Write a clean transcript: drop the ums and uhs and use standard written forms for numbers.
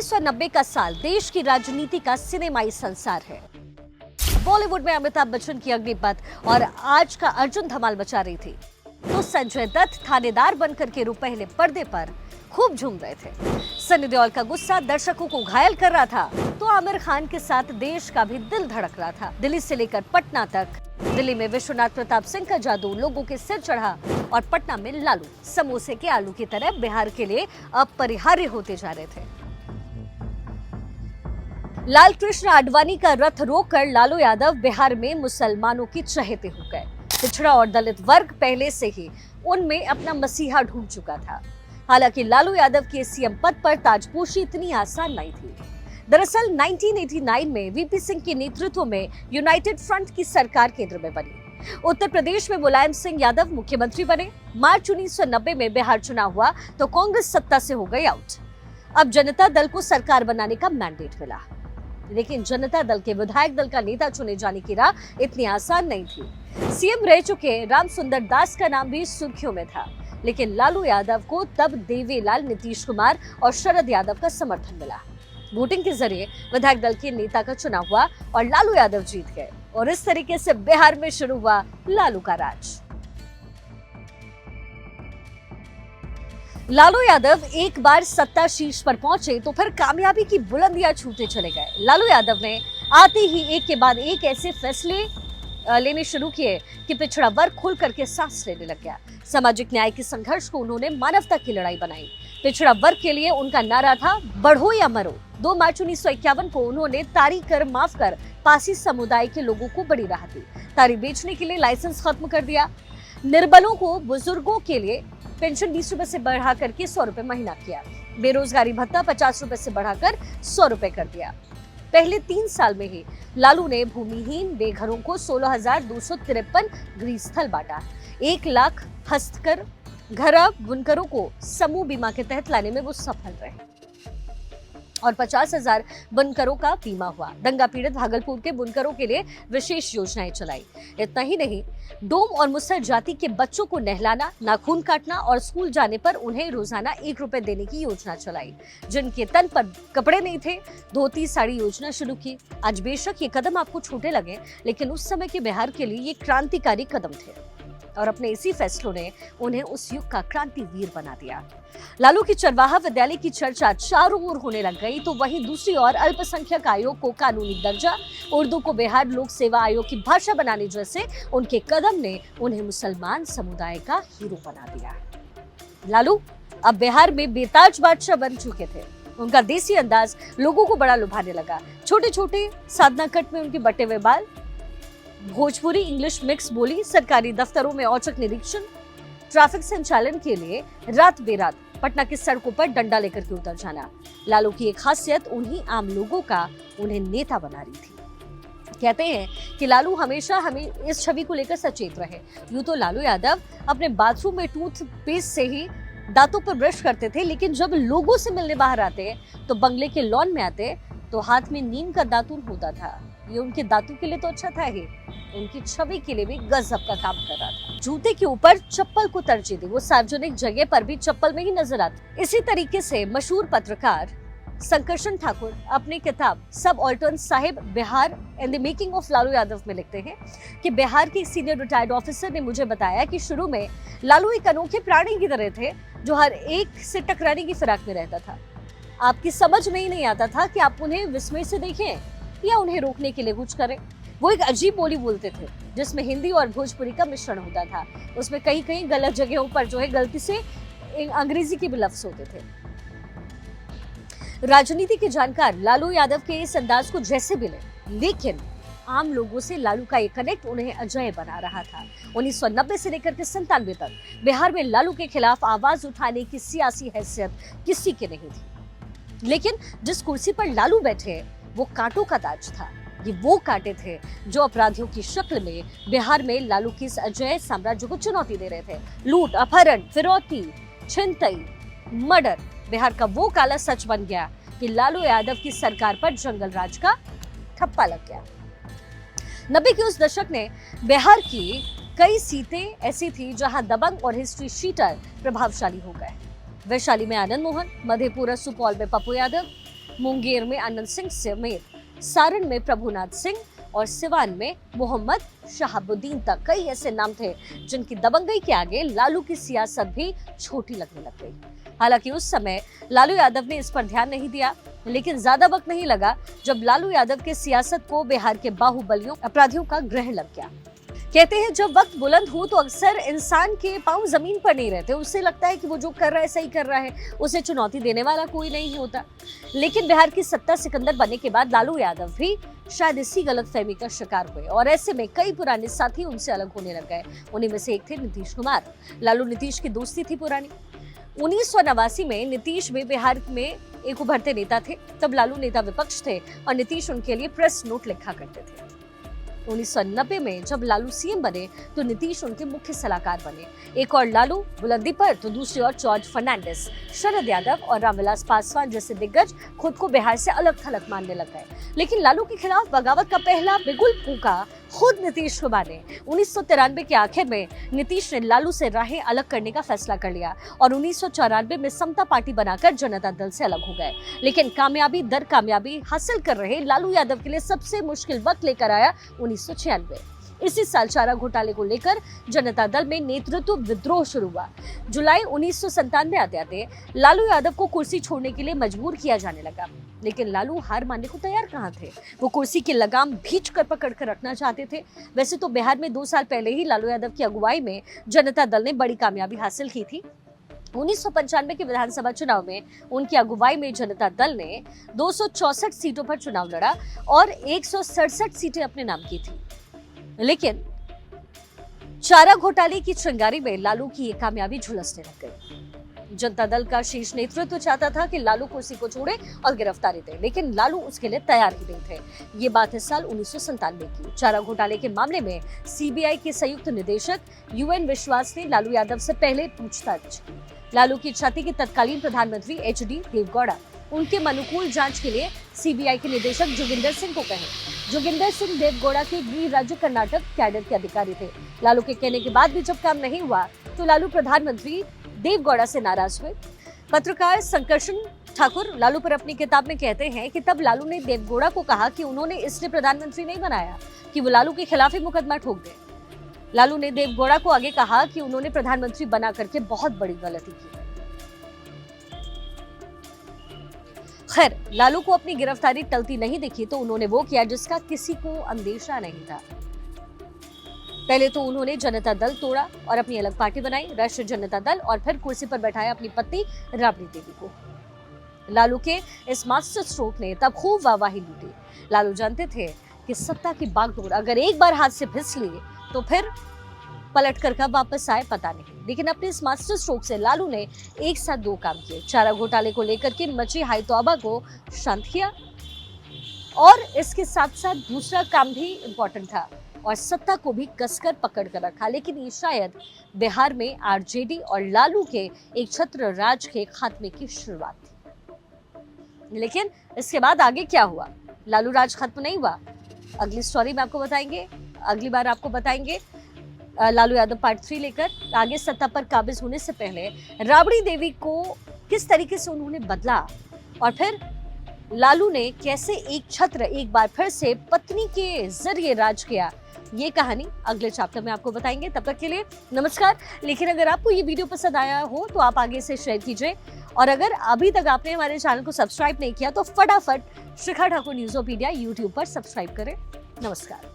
1990 का साल देश की राजनीति का सिनेमाई संसार है। बॉलीवुड में अमिताभ बच्चन की अग्निपथ और आज का अर्जुन धमाल मचा रही थी, तो संजय दत्त थानेदार बनकर के पहले पर्दे पर खूब झूम रहे थे। सनी देओल का गुस्सा दर्शकों को घायल कर रहा था, तो आमिर खान के साथ देश का भी दिल धड़क रहा था। दिल्ली से लेकर पटना तक, दिल्ली में विश्वनाथ प्रताप सिंह का जादू लोगों के सिर चढ़ा और पटना में लालू समोसे के आलू की तरह बिहार के लिए अपरिहार्य होते जा रहे थे। लाल कृष्ण आडवाणी का रथ रोककर लालू यादव बिहार में मुसलमानों की चहेते हो गए। पिछड़ा और दलित वर्ग पहले से ही उनमें अपना मसीहा ढूंढ चुका था। हालांकि लालू यादव के सीएम पद पर ताजपोशी इतनी आसान नहीं थी। दरअसल 1989 में वीपी सिंह के नेतृत्व में यूनाइटेड फ्रंट की सरकार केंद्र में बनी। उत्तर प्रदेश में मुलायम सिंह यादव मुख्यमंत्री बने। मार्च 1990 में बिहार चुनाव हुआ तो कांग्रेस सत्ता से हो गई आउट। अब जनता दल को सरकार बनाने का मैंडेट मिला, लेकिन जनता दल के विधायक दल का नेता चुने जाने की राह इतनी आसान नहीं थी। सीएम रह चुके राम सुंदर दास का नाम भी सुर्खियों में था, लेकिन लालू यादव को तब देवीलाल, नीतीश कुमार और शरद यादव का समर्थन मिला। वोटिंग के जरिए विधायक दल के नेता का चुनाव हुआ और लालू यादव जीत गए, और इस तरीके से बिहार में शुरू हुआ लालू का राज। लालू यादव एक बार सत्ता शीर्ष पर पहुंचे तो फिर कामयाबी की बुलंदियां छूते चले गए। लालू यादव ने आते ही एक के बाद एक ऐसे फैसले लेने शुरू किए कि पिछड़ा वर्ग खुल करके सांस लेने लग गया। सामाजिक न्याय के संघर्ष को उन्होंने मानवता की लड़ाई बनाई। पिछड़ा वर्ग के लिए उनका नारा था बढ़ो या मरो। 2 मार्च 1951 को उन्होंने तारी कर माफ कर पासी समुदाय के लोगों को बड़ी राहत दी। तारी बेचने के लिए लाइसेंस खत्म कर दिया। निर्बलों को, बुजुर्गों के लिए पेंशन 20 रुपए से बढ़ा करके 100 रुपए महीना किया। बेरोजगारी भत्ता 50 रुपए से बढ़ाकर 100 रुपए कर दिया। पहले 3 साल में ही लालू ने भूमिहीन बेघरों को 16,253 गृहस्थल बांटा। 1 लाख हस्तकर घर बुनकरों को समूह बीमा के तहत लाने में वो सफल रहे और 50,000 बुनकरों का बीमा हुआ। दंगा पीड़ित भागलपुर के बुनकरों के लिए विशेष योजनाएं चलाई। इतना ही नहीं, डोम और मुसहर जाति के बच्चों को नहलाना, नाखून काटना और स्कूल जाने पर उन्हें रोजाना 1 रुपए देने की योजना चलाई। जिनके तन पर कपड़े नहीं थे, धोती साड़ी योजना शुरू की। आज बेशक ये कदम आपको छोटे लगे, लेकिन उस समय के बिहार के लिए ये क्रांतिकारी कदम थे और अपने इसी फैसलों ने उन्हें उस युग का क्रांतिवीर बना दिया। लालू की चरवाहा विद्यालय की चर्चा चारों ओर होने लग गई, तो वहीं दूसरी ओर अल्पसंख्यक आयोग को कानूनी दर्जा, उर्दू को बिहार लोक सेवा आयोग की भाषा बनाने जैसे उनके कदम ने उन्हें मुसलमान समुदाय का हीरो बना दिया। लालू अब बिहार में बेताज बादशाह बन चुके थे। उनका देसी अंदाज लोगों को बड़ा लुभाने लगा। छोटे छोटे साधना कट में उनके बटे हुए बाल, भोजपुरी इंग्लिश मिक्स बोली, सरकारी दफ्तरों में औचक निरीक्षण, ट्रैफिक संचालन के लिए रात बेरात पटना की सड़कों पर डंडा लेकर के उतर जाना। लालू की एक खासियत उन्हीं आम लोगों का उन्हें नेता बना रही थी। कहते हैं कि लालू हमेशा हमें इस छवि को लेकर सचेत रहे। यूं तो लालू यादव अपने बाथरूम में टूथपेस्ट से ही दांतों पर ब्रश करते थे, लेकिन जब लोगों से मिलने बाहर आते तो बंगले के लॉन में आते तो हाथ में नीम का दातुन होता था। ये उनके दांतों के लिए तो अच्छा था ही, उनकी छवि के लिए भी गजब का काम कर रहा था। जूते के ऊपर चप्पल को तरजीह दी, वो सार्वजनिक जगह पर भी चप्पल में ही नजर आते। इसी तरीके से मशहूर पत्रकार संकर्षण ठाकुर अपनी किताब सब Alton Sahib Bihar and the making of Lalu Yadav में लिखते हैं कि बिहार के सीनियर रिटायर्ड ऑफिसर ने मुझे बताया कि शुरू में लालू एक अनोखे प्राणी की तरह थे, जो हर एक से टकराने की फिराक में रहता था। आपकी समझ में ही नहीं आता था कि आप उन्हें विस्मय से देखें या उन्हें रोकने के लिए कुछ करें। वो एक अजीब बोली बोलते थे जिसमें हिंदी और भोजपुरी का मिश्रण होता था। उसमें कहीं कहीं गलत जगहों पर जो है गलती से अंग्रेजी के भी लफ्ज होते थे। राजनीति के जानकार लालू यादव के इस अंदाज को जैसे भी ले, लेकिन आम लोगों से लालू का ये कनेक्ट उन्हें अजय बना रहा था। 1990 से लेकर के 97 तक बिहार में लालू के खिलाफ आवाज उठाने की सियासी हैसियत किसी के नहीं थी, लेकिन जिस कुर्सी पर लालू बैठे वो कांटों का ताज था। ये वो कांटे थे जो अपराधियों की शक्ल में बिहार में लालू की इस अजय साम्राज्य को चुनौती दे रहे थे। लूट, अपहरण, फिरौती, छिनतई, मर्डर बिहार का वो काला सच बन गया कि लालू यादव की सरकार पर जंगल राज का ठप्पा लग गया। 90 के उस दशक ने बिहार की कई सीटें ऐसी थी जहां दबंग और हिस्ट्री शीटर प्रभावशाली हो गए। वैशाली में आनंद मोहन, मधेपुरा सुपौल में पप्पू यादव, मुंगेर में आनंद सिंह समेत सारण में प्रभुनाथ सिंह और सिवान में मोहम्मद शहाबुद्दीन तक कई ऐसे नाम थे जिनकी दबंगई के आगे लालू की सियासत भी छोटी लगने लग गई। हालांकि उस समय लालू यादव ने इस पर ध्यान नहीं दिया, लेकिन ज्यादा वक्त नहीं लगा जब लालू यादव के सियासत को बिहार के बाहुबलियों अपराधियों का ग्रहण लग गया। कहते हैं जब वक्त बुलंद हो तो अक्सर इंसान के पांव जमीन पर नहीं रहते, उसे लगता है कि वो जो कर रहा है सही कर रहा है, उसे चुनौती देने वाला कोई नहीं होता। लेकिन बिहार की सत्ता सिकंदर बनने के बाद लालू यादव भी शायद इसी गलतफहमी का शिकार हुए और ऐसे में कई पुराने साथी उनसे अलग होने लग गए। उन्हीं में से एक थे नीतीश कुमार। लालू नीतीश की दोस्ती थी पुरानी। 1989 में नीतीश भी बिहार में एक उभरते नेता थे। तब लालू नेता विपक्ष थे और नीतीश उनके लिए प्रेस नोट लिखा करते थे। 1990 में जब लालू सीएम बने तो नीतीश उनके मुख्य सलाहकार बने। एक और लालू बुलंदी पर तो दूसरी ओर जॉर्ज फर्नांडिस, शरद यादव और रामविलास पासवान जैसे दिग्गज खुद को बिहार से अलग थलग मानने लग गए। लेकिन लालू के खिलाफ बगावत का पहला बिगुल फूंका खुद नीतीश कुमार ने। 1993 के आखिर में नीतीश ने लालू से राहें अलग करने का फैसला कर लिया और 1994 में समता पार्टी बनाकर जनता दल से अलग हो गए। लेकिन कामयाबी दर कामयाबी हासिल कर रहे लालू यादव के लिए सबसे मुश्किल वक्त लेकर आया 1996। इसी साल चारा घोटाले को लेकर जनता दल में नेतृत्व विद्रोह शुरू हुआ। जुलाई 1997 आते आते लालू यादव को कुर्सी छोड़ने के लिए मजबूर किया जाने लगा। लेकिन लालू हार मानने को तैयार कहाँ थे। वो कुर्सी की लगाम भींच कर पकड़ कर रखना चाहते थे। वैसे तो बिहार में 2 साल पहले ही लालू यादव की अगुवाई में जनता दल ने बड़ी कामयाबी हासिल की थी। 1995 के विधानसभा चुनाव में उनकी अगुवाई में जनता दल ने 264 सीटों पर चुनाव लड़ा और 167 सीटें अपने नाम की थी। लेकिन चारा घोटाले की चिंगारी में लालू की ये कामयाबी झुलसने लग गई। जनता दल का शीर्ष नेतृत्व चाहता था कि लालू कुर्सी को छोड़े और गिरफ्तारी दे, लेकिन लालू उसके लिए तैयार ही नहीं थे। ये बात है साल 1997 की। चारा घोटाले के मामले में सीबीआई के संयुक्त निदेशक यूएन विश्वास ने लालू यादव से पहले पूछताछ की। लालू की इच्छा थी कि तत्कालीन प्रधानमंत्री एचडी देवगौड़ा उनके अनुकूल जांच के लिए सीबीआई के निदेशक जोगिंदर सिंह को कहें। जोगिंदर सिंह देवगौड़ा के गृह राज्य कर्नाटक कैडर के अधिकारी थे। लालू के कहने के बाद भी जब काम नहीं हुआ तो लालू प्रधानमंत्री देवगौड़ा से नाराज हुए। पत्रकार संकर्षण ठाकुर लालू पर अपनी किताब में कहते हैं कि तब लालू ने देवगौड़ा को कहा कि उन्होंने इसलिए प्रधानमंत्री नहीं बनाया कि वो लालू के खिलाफ ही मुकदमा ठोक दे। लालू ने देवगौड़ा को आगे कहा कि उन्होंने प्रधानमंत्री बना करके बहुत बड़ी गलती की। खैर, लालू को अपनी गिरफ्तारी टलती नहीं दिखी तो उन्होंने वो किया जिसका किसी को अंदेशा नहीं था। पहले तो उन्होंने जनता दल तोड़ा और अपनी अलग पार्टी बनाई, राष्ट्रीय जनता दल, और फिर कुर्सी पर बैठाया अपनी पत्नी राबड़ी देवी को। लालू के इस मास्टर स्ट्रोक ने तब खूब वाहवाही लूटी। लालू जानते थे कि सत्ता की बागडोर अगर एक बार हाथ से फिसली तो फिर पलट कर कब वापस आए पता नहीं। लेकिन अपने इस मास्टर स्ट्रोक से लालू ने एक साथ 2 काम किए। चारा घोटाले को लेकर के मची हाई तौबा को शांत किया और इसके साथ साथ दूसरा काम भी इम्पोर्टेंट था और सत्ता को भी कसकर पकड़ कर रखा। लेकिन ये शायद बिहार में आरजेडी और लालू के एक छत्र राज के खात्मे की शुरुआत थी। लेकिन इसके बाद आगे क्या हुआ? लालू राज खत्म नहीं हुआ। अगली स्टोरी में आपको बताएंगे, अगली बार आपको बताएंगे लालू यादव पार्ट 3 लेकर। आगे सत्ता पर काबिज होने से पहले राबड़ी देवी को किस तरीके से उन्होंने बदला और फिर लालू ने कैसे एक छत्र एक बार फिर से पत्नी के जरिए राज किया, ये कहानी अगले चैप्टर में आपको बताएंगे। तब तक के लिए नमस्कार। लेकिन अगर आपको ये वीडियो पसंद आया हो तो आप आगे से शेयर कीजिए और अगर अभी तक आपने हमारे चैनल को सब्सक्राइब नहीं किया तो फटाफट शिखा ठाकुर न्यूज़ोपीडिया यूट्यूब पर सब्सक्राइब करें। नमस्कार।